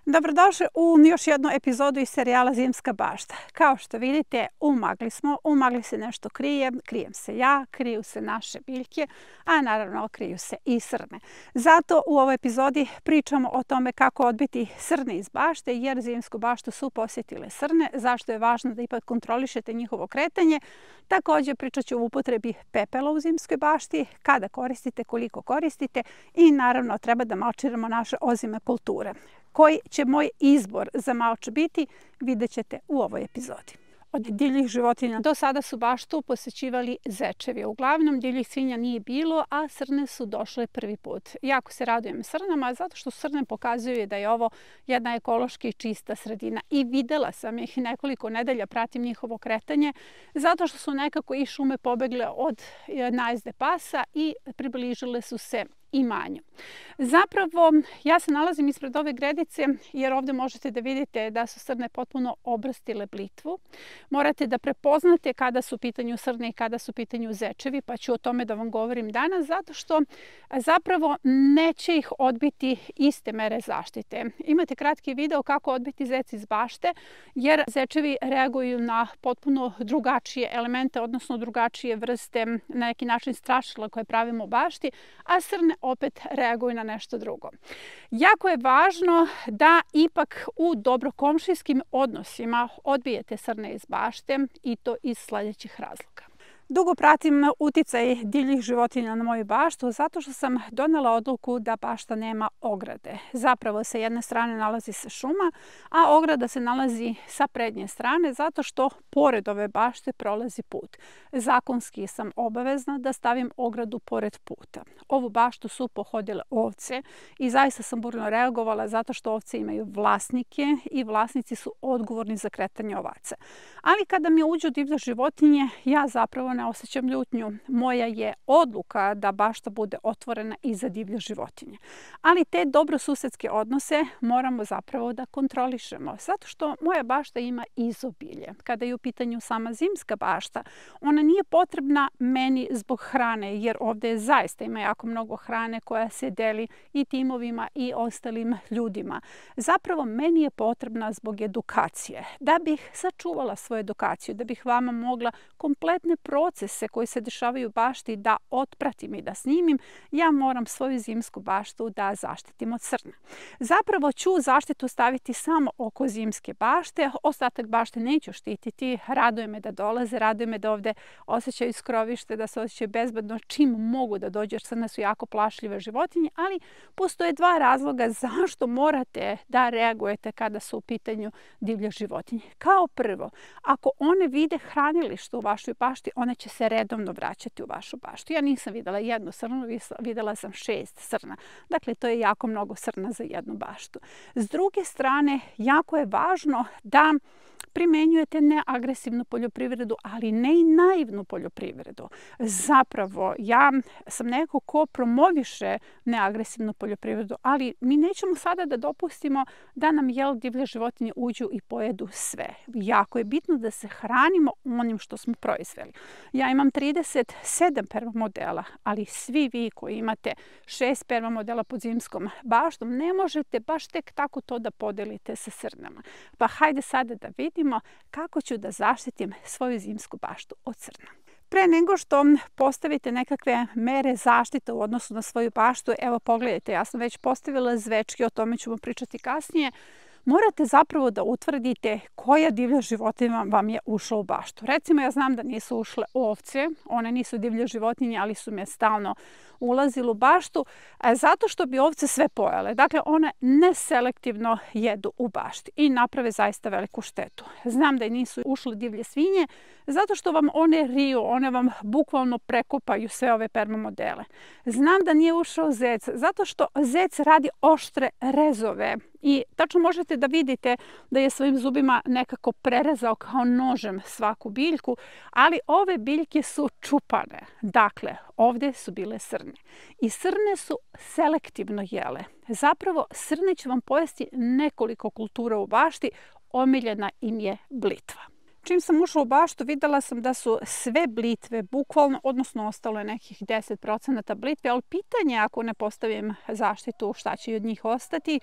Dobrodošli u još jednu epizodu iz serijala Zimska bašta. Kao što vidite, u magli se nešto krije, krijem se ja, kriju se naše biljke, a naravno kriju se i srne. Zato u ovoj epizodi pričamo o tome kako odbiti srne iz bašte, jer zimsku baštu su posjetile srne, zašto je važno da ipak kontrolišete njihovo kretanje. Također pričat ću o upotrebi pepela u zimskoj bašti, kada koristite, koliko koristite i naravno treba da malčiramo naše ozime kulture. Koji će moj izbor za malč biti, vidjet ćete u ovoj epizodi. Od divljih životinja do sada su baštu posećivali zečevi. Uglavnom divljih svinja nije bilo, a srne su došle prvi put. Jako se radujem srnama zato što srne pokazuju da je ovo jedna ekološki čista sredina. I videla sam ih nekoliko nedelja, pratim njihovo kretanje, zato što su nekako iz šume pobegle od najezde pasa i približile su se imanju. Zapravo, ja se nalazim ispred ove gredice jer ovdje možete da vidite da su srne potpuno obrstile blitvu. Morate da prepoznate kada su u pitanju srne i kada su u pitanju zečevi, pa ću o tome da vam govorim danas, zato što zapravo neće ih odbiti iste mere zaštite. Imate kratki video kako odbiti zec iz bašte, jer zečevi reaguju na potpuno drugačije elemente, odnosno drugačije vrste, na neki način strašila koje pravimo u bašti, a srne opet reaguju na nešto drugo. Jako je važno da ipak u dobrokomšijskim odnosima odbijete srne iz bašte i to iz sljedećih razloga. Dugo pratim uticaj divljih životinja na moju baštu zato što sam donela odluku da bašta nema ograde. Zapravo sa jedne strane nalazi se šuma, a ograda se nalazi sa prednje strane zato što pored ove bašte prolazi put. Zakonski sam obavezna da stavim ogradu pored puta. Ovu baštu su pohodile ovce i zaista sam burno reagovala zato što ovce imaju vlasnike i vlasnici su odgovorni za kretanje ovaca. Ali kada mi uđu divlje životinje, ja zapravo ne osjećam ljutnju. Moja je odluka da bašta bude otvorena i za divlje životinje. Ali te dobrosusedske odnose moramo zapravo da kontrolišemo. Zato što moja bašta ima izobilje. Kada je u pitanju sama zimska bašta, ona nije potrebna meni zbog hrane, jer ovdje zaista ima jako mnogo hrane koja se deli i timovima i ostalim ljudima. Zapravo meni je potrebna zbog edukacije. Da bih sačuvala svoju edukaciju, da bih vama mogla kompletne procese koji se dešavaju u bašti da otpratim i da snimim, ja moram svoju zimsku baštu da zaštitim od srna. Zapravo ću zaštitu staviti samo oko zimske bašte, ostatak bašte neću štititi, raduje me da dolaze, raduje me da ovdje osjećaju skrovište, da se osjećaju bezbedno čim mogu da dođu, jer srne su jako plašljive životinje, ali postoje dva razloga zašto morate da reagujete kada su u pitanju divlje životinje. Kao prvo, ako one vide hranilište u vašoj bašti, one će se redovno vraćati u vašu baštu. Ja nisam videla jednu srnu, videla sam 6 srna. Dakle, to je jako mnogo srna za jednu baštu. S druge strane, jako je važno da primenjujete neagresivnu poljoprivredu, ali ne i naivnu poljoprivredu. Zapravo, ja sam neko ko promoviše neagresivnu poljoprivredu, ali mi nećemo sada da dopustimo da nam divlje životinje uđu i pojedu sve. Jako je bitno da se hranimo onim što smo proizveli. Ja imam 37 permamodela, ali svi vi koji imate 6 permamodela pod zimskom baštom, ne možete baš tek tako to da podelite sa srnama. Pa hajde sada da vidimo kako ću da zaštitim svoju zimsku baštu od srna. Pre nego što postavite nekakve mere zaštite u odnosu na svoju baštu, evo pogledajte, ja sam već postavila zvečke, o tome ćemo pričati kasnije. Morate zapravo da utvrdite koja divlja životinja vam je ušla u baštu. Recimo, ja znam da nisu ušle ovce, one nisu divlje životinje, ali su me stalno ulazile u baštu, zato što bi ovce sve pojele. Dakle, one neselektivno jedu u bašti i naprave zaista veliku štetu. Znam da nisu ušle divlje svinje, zato što vam one riju, one vam bukvalno prekopaju sve ove permamodele. Znam da nije ušao zec, zato što zec radi oštre rezove i tačno možete da vidite da je svojim zubima nekako prerezao kao nožem svaku biljku, ali ove biljke su čupane. Dakle, ovdje su bile srne. I srne su selektivno jele. Zapravo, srne će vam pojesti nekoliko kultura u bašti, omiljena im je blitva. Čim sam ušla u baštu, videla sam da su sve blitve, bukvalno, odnosno ostalo je nekih 10% blitve, ali pitanje ako ne postavim zaštitu šta će od njih ostati.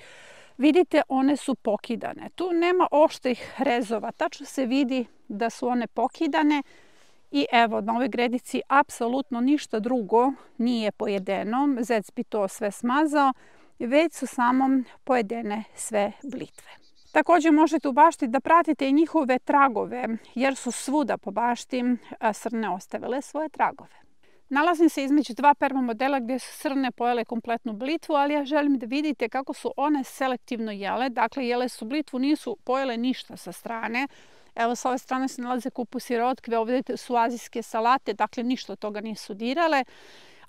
vidite, one su pokidane. Tu nema oštrih rezova, tačno se vidi da su one pokidane. I evo, na ovoj gredici apsolutno ništa drugo nije pojedeno. Zec bi to sve smazao, već su samo pojedene sve blitve. Također možete u bašti da pratite i njihove tragove, jer su svuda po bašti srne ostavile svoje tragove. Nalazim se između dva permamodela gdje su srne pojele kompletnu blitvu, ali ja želim da vidite kako su one selektivno jele. Dakle, jele su blitvu, nisu pojele ništa sa strane. Evo, sa ove strane se nalaze kupus i rotkve, ovdje su azijske salate, dakle ništa od toga nisu dirale.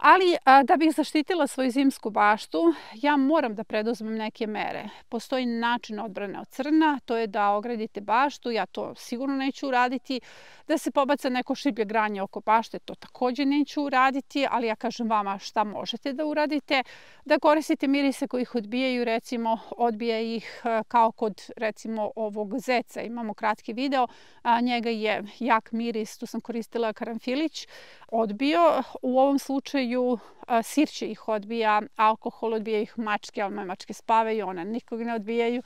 Ali da bih zaštitila svoju zimsku baštu, ja moram da preduzmem neke mere. Postoji način odbrane od crna, to je da ogradite baštu, ja to sigurno neću uraditi. Da se pobaca neko šiblje granje oko bašte, to također neću uraditi, ali ja kažem vama šta možete da uradite. Da koristite mirise koji ih odbijaju, recimo odbija ih kao kod recimo ovog zeca, imamo kratki video, njega je jak miris, tu sam koristila karanfilić, odbio. U ovom slučaju sirće ih odbija, alkohol odbija ih mačke, ali moje mačke spavaju, one nikog ne odbijaju.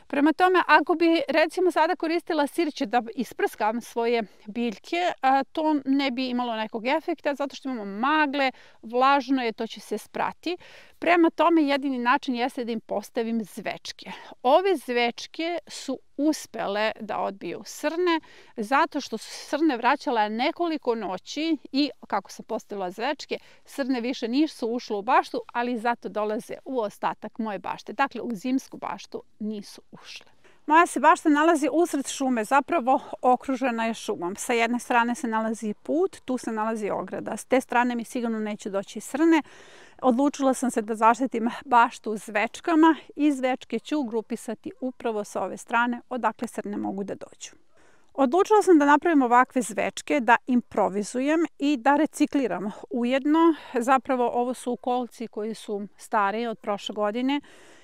Prema tome, ako bi recimo sada koristila sirće da isprskam svoje biljke, to ne bi imalo nekog efekta zato što imamo magle, vlažno je, to će se sprati. Prema tome, jedini način jeste da im postavim zvečke. Ove zvečke su uspele da odbiju srne zato što su srne vraćale nekoliko noći i kako sam postavila zvečke, srne više nisu ušle u baštu, ali zato dolaze u ostatak moje bašte. Dakle, u zimsku baštu nisu ušle. Moja se bašta nalazi usred šume, zapravo okružena je šumom. Sa jedne strane se nalazi put, tu se nalazi ograda. S te strane mi sigurno neće doći srne. Odlučila sam se da zaštitim baštu zvečkama i zvečke ću grupisati upravo sa ove strane odakle srne mogu da dođu. Odlučila sam da napravim ovakve zvečke, da improvizujem i da recikliram ujedno. Zapravo ovo su kolci koji su stari od prošle godine.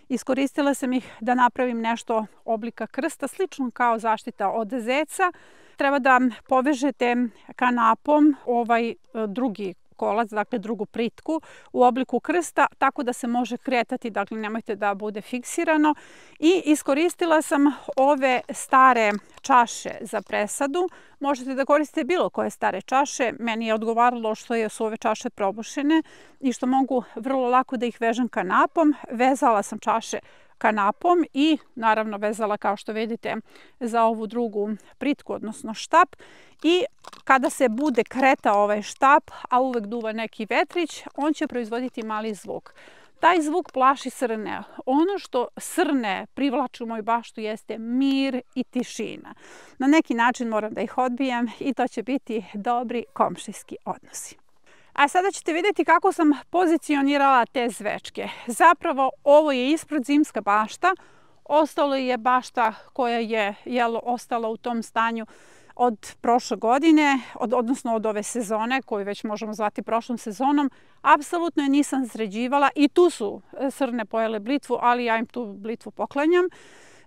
Iskoristila sam ih da napravim nešto oblika krsta, slično kao zaštita od zeca. Treba da povežete kanapom ovaj drugi kolac, dakle drugu pritku u obliku krsta, tako da se može kretati, dakle nemojte da bude fiksirano. I iskoristila sam ove stare čaše za presadu. Možete da koristite bilo koje stare čaše. Meni je odgovaralo što su ove čaše probušene i što mogu vrlo lako da ih vežem kanapom. Vezala sam čaše kanapom i naravno vezala, kao što vidite, za ovu drugu pritku, odnosno štap. I kada se bude kretao ovaj štap, a uvek duva neki vetrić, on će proizvoditi mali zvuk. Taj zvuk plaši srne. Ono što srne privlači u moju baštu jeste mir i tišina. Na neki način moram da ih odbijem i to će biti dobri komšijski odnosi. A sada ćete vidjeti kako sam pozicionirala te zvečke. Zapravo ovo je ispred zimska bašta. Ostalo je bašta koja je ostala u tom stanju od prošle godine, odnosno od ove sezone, koju već možemo zvati prošlom sezonom. Apsolutno je nisam sređivala i tu su srne pojele blitvu, ali ja im tu blitvu poklanjam.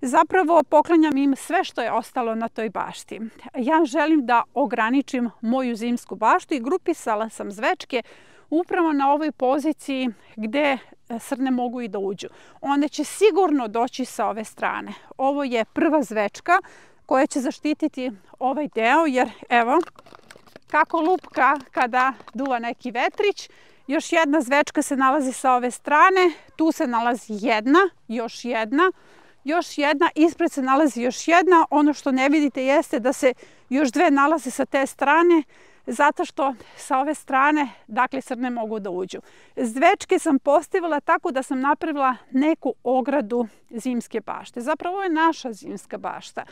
Zapravo poklanjam im sve što je ostalo na toj bašti. Ja želim da ograničim moju zimsku baštu i grupisala sam zvečke upravo na ovoj poziciji gdje srne mogu i da uđu. One će sigurno doći sa ove strane. Ovo je prva zvečka koja će zaštititi ovaj deo, jer evo kako lupka kada duva neki vetrić. Još jedna zvečka se nalazi sa ove strane, tu se nalazi jedna, još jedna, ispred se nalazi još jedna. Ono što ne vidite jeste da se još dve nalaze sa te strane, zato što sa ove strane, dakle, srne mogu da uđu. Zvečke sam postavila tako da sam napravila neku ogradu zimske bašte. Zapravo ovo je naša zimska bašta.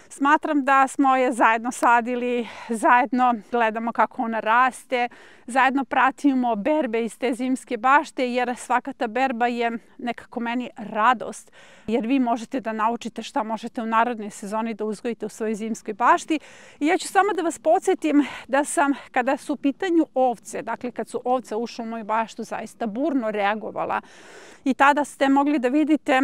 Smatram da smo je zajedno sadili, zajedno gledamo kako ona raste, zajedno pratimo berbe iz te zimske bašte, jer svaka ta berba je nekako meni radost. Jer vi možete da naučite šta možete u narednoj sezoni da uzgojite u svojoj zimskoj bašti. I ja ću samo da vas podsjetim da sam, kada su u pitanju ovce, dakle kad su ovce ušle u moju baštu, zaista burno reagovala. I tada ste mogli da vidite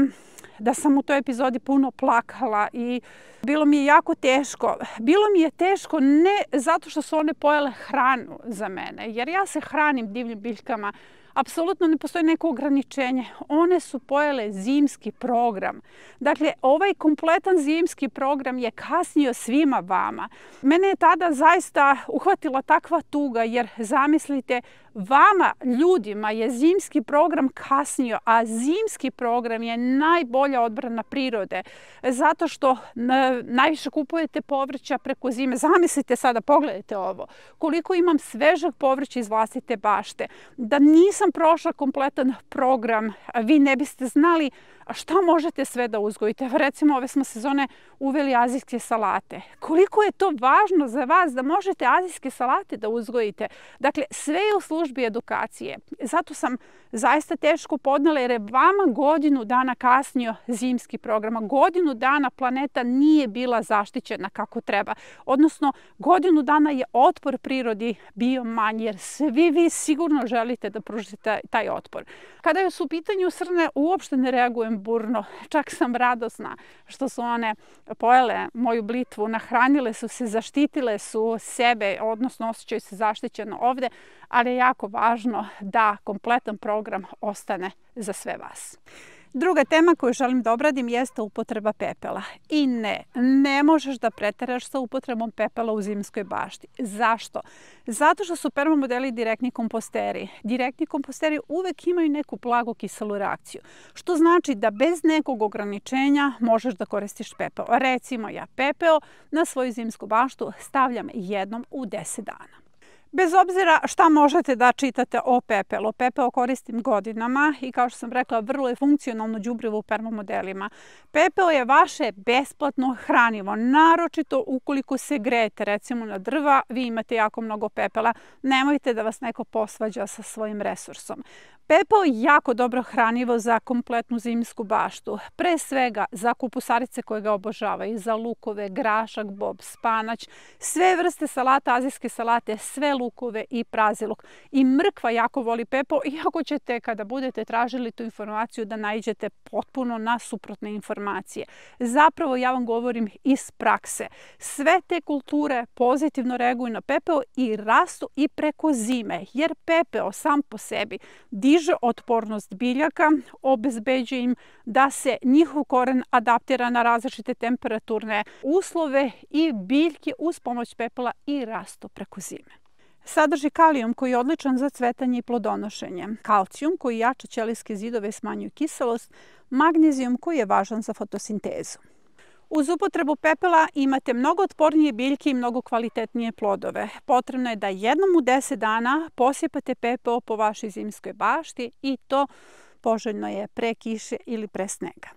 da sam u toj epizodi puno plakala i bilo mi je jako teško. Bilo mi je teško ne zato što su one pojele hranu za mene, jer ja se hranim divljim biljkama, Apsolutno ne postoji neko ograničenje. One su pojele zimski program. Dakle, ovaj kompletan zimski program je kasnio svima vama. Mene je tada zaista uhvatila takva tuga, jer zamislite, vama, ljudima, je zimski program kasnio, a zimski program je najbolja odbrana prirode, zato što najviše kupujete povrća preko zime. Zamislite sada, pogledajte ovo, koliko imam svežeg povrća iz vlastite bašte. Da nisam prošla kompletan program, vi ne biste znali šta možete sve da uzgojite. Recimo, ove smo sezone uveli azijske salate. Koliko je to važno za vas da možete azijske salate da uzgojite? Dakle, sve je u službi edukacije. Zato sam zaista teško podnela, jer je vama godinu dana kasnio zimski program. Godinu dana planeta nije bila zaštićena kako treba. Odnosno, godinu dana je otpor prirodi bio manji, jer svi vi sigurno želite da pružite taj otpor. Kada su u pitanju srne, uopšte ne reagujem burno. Čak sam radosna što su one pojele moju blitvu, nahranile su se, zaštitile su sebe, odnosno osjećaju se zaštićeno ovde, ali je jako važno da kompletan program ostane za sve vas. Druga tema koju želim da obradim jeste upotreba pepela. I ne možeš da preteraš sa upotrebom pepela u zimskoj bašti. Zašto? Zato što su permamodeli direktni komposteri. Direktni komposteri uvek imaju neku blago kiselu reakciju, što znači da bez nekog ograničenja možeš da koristiš pepeo. Recimo, ja pepeo na svoju zimsku baštu stavljam jednom u 10 dana. Bez obzira šta možete da čitate o pepelu, pepeo koristim godinama i kao što sam rekla, vrlo je funkcionalno đubrivo u permamodelima. Pepeo je vaše besplatno hranivo, naročito ukoliko se grejete, recimo na drva, vi imate jako mnogo pepela, nemojte da vas neko posvađa sa svojim resursom. Pepeo je jako dobro hranivo za kompletnu zimsku baštu. Pre svega za kupusarice koje ga obožavaju, za lukove, grašak, bob, spanać, sve vrste salata, azijske salate, sve lukove i praziluk. I mrkva jako voli pepeo, iako ćete kada budete tražili tu informaciju da naiđete potpuno na suprotne informacije. Zapravo ja vam govorim iz prakse. Sve te kulture pozitivno reaguju na pepeo i rastu i preko zime, jer pepeo sam po sebi diže otpornost biljaka, obezbeđuje im da se njihov koren adaptira na različite temperaturne uslove i biljke uz pomoć pepela i rastu preko zime. Sadrži kalijum koji je odličan za cvetanje i plodonošenje, kalcijum koji jača ćelijske zidove i smanjuje kiselost, magnezijum koji je važan za fotosintezu. Uz upotrebu pepela imate mnogo otpornije biljke i mnogo kvalitetnije plodove. Potrebno je da jednom u 10 dana posipate pepeo po vašoj zimskoj bašti i to poželjno je pre kiše ili pre snega.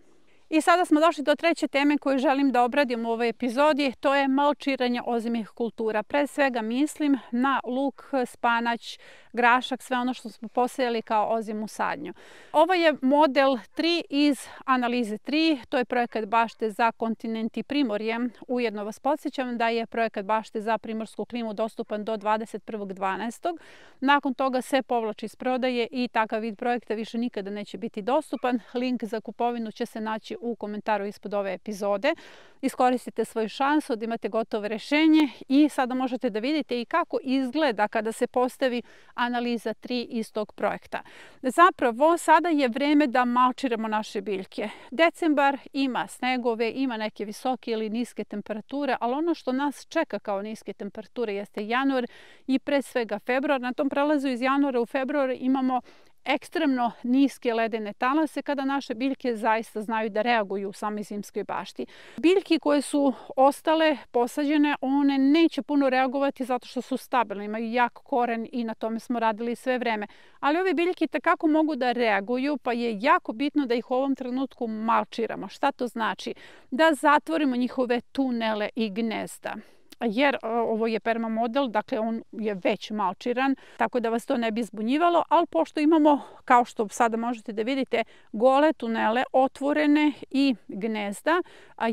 I sada smo došli do treće teme koju želim da obradim u ovoj epizodi. To je malčiranje ozimih kultura. Pre svega mislim na luk, spanać, grašak, sve ono što smo posejali kao ozimu sadnju. Ovo je model 3 iz analize 3. To je projekat bašte za kontinent i primorje. Ujedno vas podsjećam da je projekat bašte za primorsku klimu dostupan do 21.12. Nakon toga se povlači iz prodaje i takav vid projekta više nikada neće biti dostupan. Link za kupovinu će se naći u komentaru ispod ove epizode. Iskoristite svoju šansu da imate gotovo rešenje i sada možete da vidite i kako izgleda kada se postavi analiza 3 iz tog projekta. Zapravo, sada je vreme da malčiramo naše biljke. Decembar ima snegove, ima neke visoke ili niske temperature, ali ono što nas čeka kao niske temperature jeste januar i pre svega februar. Na tom prelazu iz januara u februar imamo ekstremno niske ledene talase kada naše biljke zaista znaju da reaguju u samoj zimskoj bašti. Biljke koje su ostale posađene, one neće puno reagovati zato što su stabilne, imaju jak koren i na tome smo radili sve vreme. Ali ove biljke takako mogu da reaguju, pa je jako bitno da ih u ovom trenutku malčiramo. Šta to znači? Da zatvorimo njihove tunele i gnezda. Jer ovo je permamodel, dakle on je već malčiran, tako da vas to ne bi zbunjivalo, ali pošto imamo, kao što sada možete da vidite, gole tunele, otvorene i gnezda,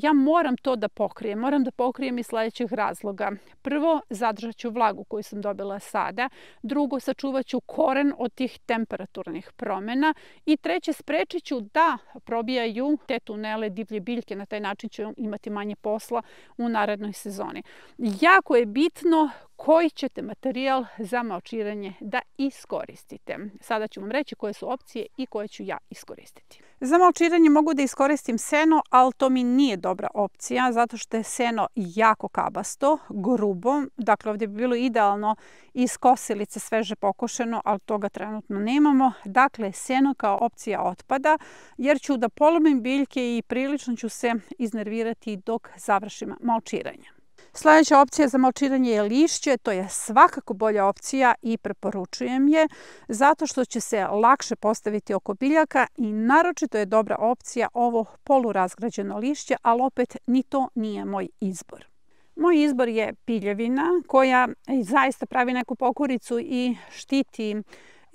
ja moram to da pokrijem. Moram da pokrijem iz sledećih razloga. Prvo, zadržat ću vlagu koju sam dobila sada. Drugo, sačuvat ću koren od tih temperaturnih promjena. I treće, sprečit ću da probijaju te tunele divlje biljke. Na taj način ću imati manje posla u narednoj sezoni. jako je bitno koji ćete materijal za malčiranje da iskoristite. Sada ću vam reći koje su opcije i koje ću ja iskoristiti. Za malčiranje mogu da iskoristim seno, ali to mi nije dobra opcija zato što je seno jako kabasto, grubo. Dakle, ovdje bi bilo idealno iz kosilice sveže pokošeno, ali toga trenutno nemamo. Dakle, seno kao opcija otpada jer ću da polomim biljke i prilično ću se iznervirati dok završim malčiranje. Sljedeća opcija za malčiranje je lišće. To je svakako bolja opcija i preporučujem je zato što će se lakše postaviti oko biljaka i naročito je dobra opcija ovo polurazgrađeno lišće, ali opet ni to nije moj izbor. Moj izbor je piljevina koja zaista pravi neku pokuricu i štiti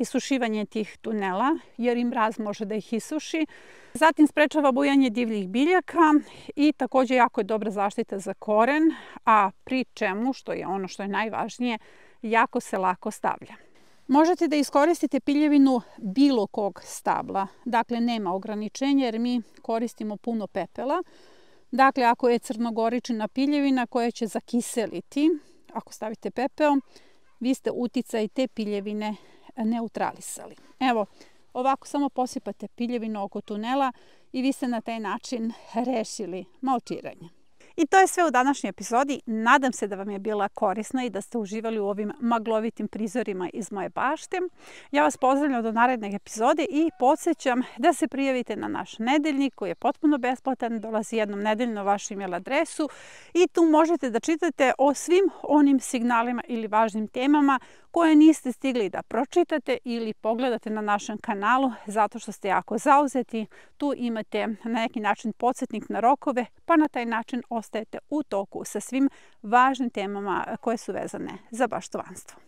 isušivanje tih tunela jer i mraz može da ih isuši. Zatim sprečava bujanje divljih biljaka i također jako je dobra zaštita za koren, a pri čemu, što je ono što je najvažnije, jako se lako stavlja. Možete da iskoristite piljevinu bilo kog stabla, dakle nema ograničenja jer mi koristimo puno pepela. Dakle, ako je crnogoričina piljevina koja će zakiseliti, ako stavite pepeo, vi ste uticaj te piljevine neutralisali. Evo, ovako samo posipate piljevinu oko tunela i vi ste na taj način rešili malčiranje. I to je sve u današnjoj epizodi. Nadam se da vam je bila korisna i da ste uživali u ovim maglovitim prizorima iz moje bašte. Ja vas pozdravljam do naredne epizode i podsjećam da se prijavite na naš nedeljnik koji je potpuno besplatan, dolazi jednom nedeljno na vašu email adresu i tu možete da čitate o svim onim signalima ili važnim temama koje niste stigli da pročitate ili pogledate na našem kanalu zato što ste jako zauzeti. Tu imate na neki način podsjetnik na rokove, pa na taj način ostajete u toku sa svim važnim temama koje su vezane za baštovanstvo.